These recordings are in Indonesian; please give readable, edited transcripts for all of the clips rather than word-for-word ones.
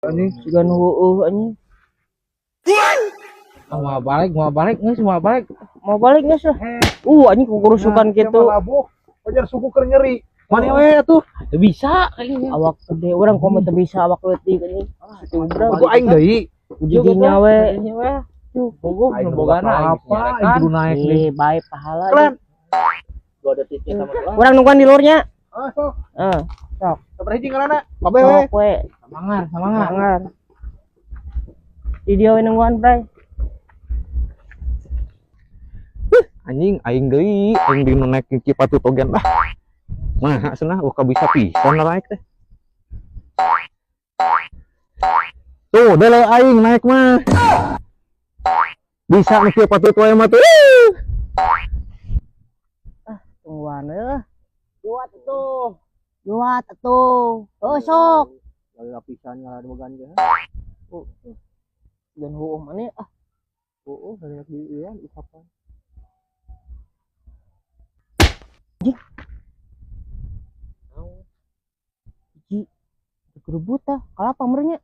Anjing sudah anjing. Mau balik nges lah. Anjing kukurusukan gitu. Wajar suku keur nyeri. Mana we tuh? Teu bisa kayaknya. Awak gede urang komo teu bisa awak leutik anjing. Aku aing deui. Uji dinya we. Bogoh nembogana apa? Ibu naik deh. Bae pahala. Keren. Gua ada titik sama gua. Urang nungguan di luarnya. Sok. Sok. Sabar hiji ngaranna. Kabeh we. Semangar. Video nungguan, Bray. Anjing aing deui, aing di naik Cipatu Togen lah. Mah cenah uka bisa pisan naik teh. Tuh, dele aing naik mah. Bisa nih Cipatu Togen mah tuh. Tungguan euy. Juat atuh. Sok. Lagi lapisan ngaladogan ge. Dan huum mana Dari di ieu ucapan. Ji. Kerebut tah, kalapa merenya.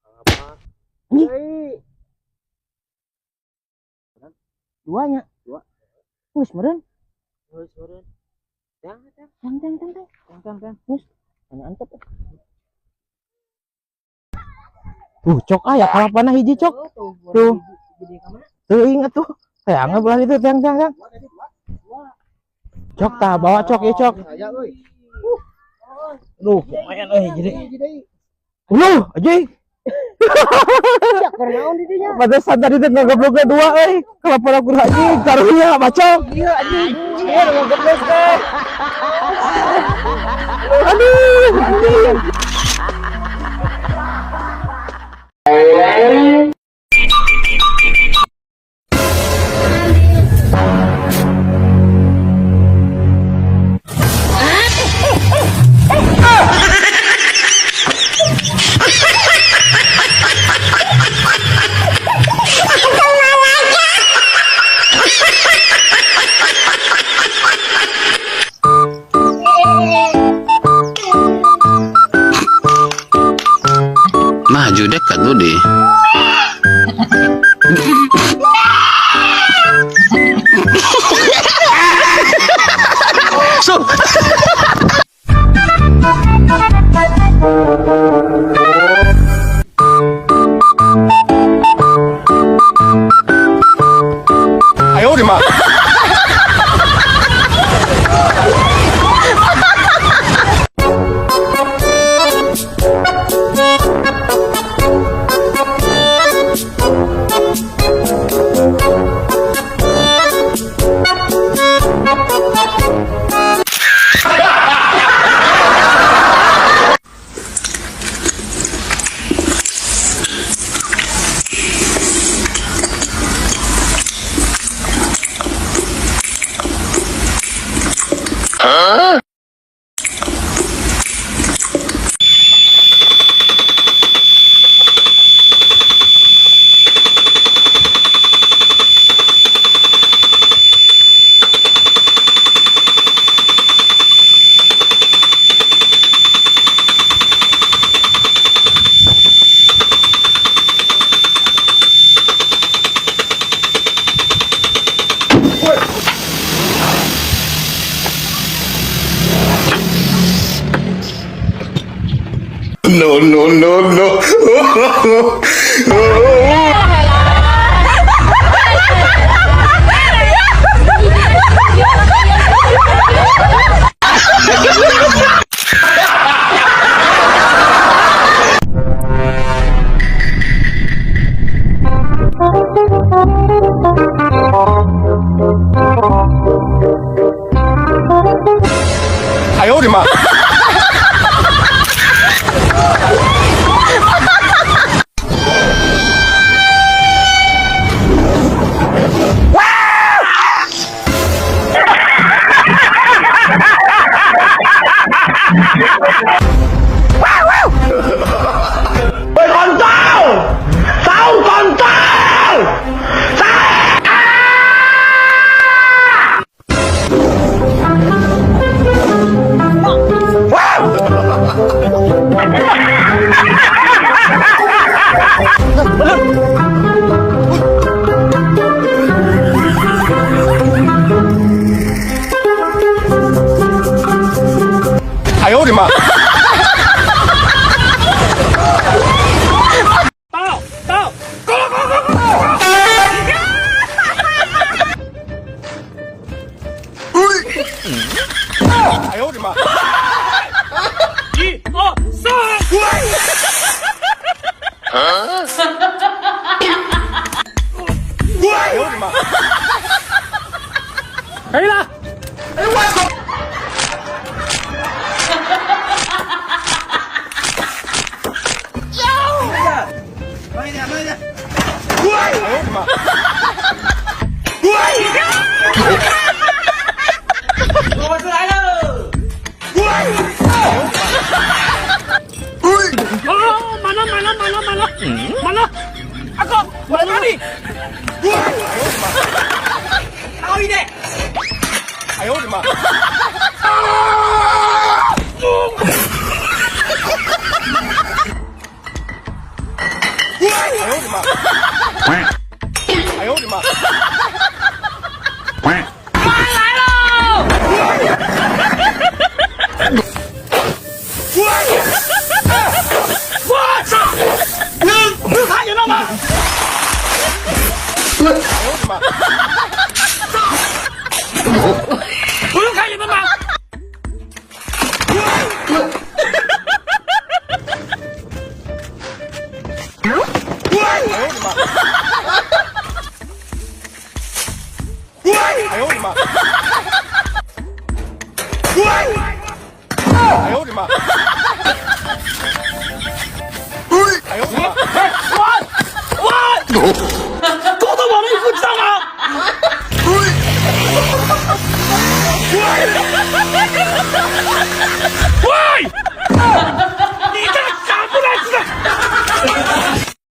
Kalapa. Duanya. Geus meureun. Tang. Geus. Anya antep. Cok aya kalapana hiji cok. Tuh. Tuh ingat tuh. Sayangnya belah itu tang. Cok tah bawa cok ya cok. Duh, lumayan jadi. Aja. Ya karena di dinya. Pada sadar itu ngegobloknya dua kalapana kur haji karunya macam. Iya anjing. Iya ngegoblok teh. Aduh. Maju dekat lu deh. So. Ayo di mana? No. Ayo di mana? 哎呦我的妈！哎呦我的妈！哎呦我的妈！可以了。哎呦我的妈！哎呦我的妈！哎呦我的妈！哎呦我的妈！哎呦我的妈！哎呦我的妈！哎呦我的妈！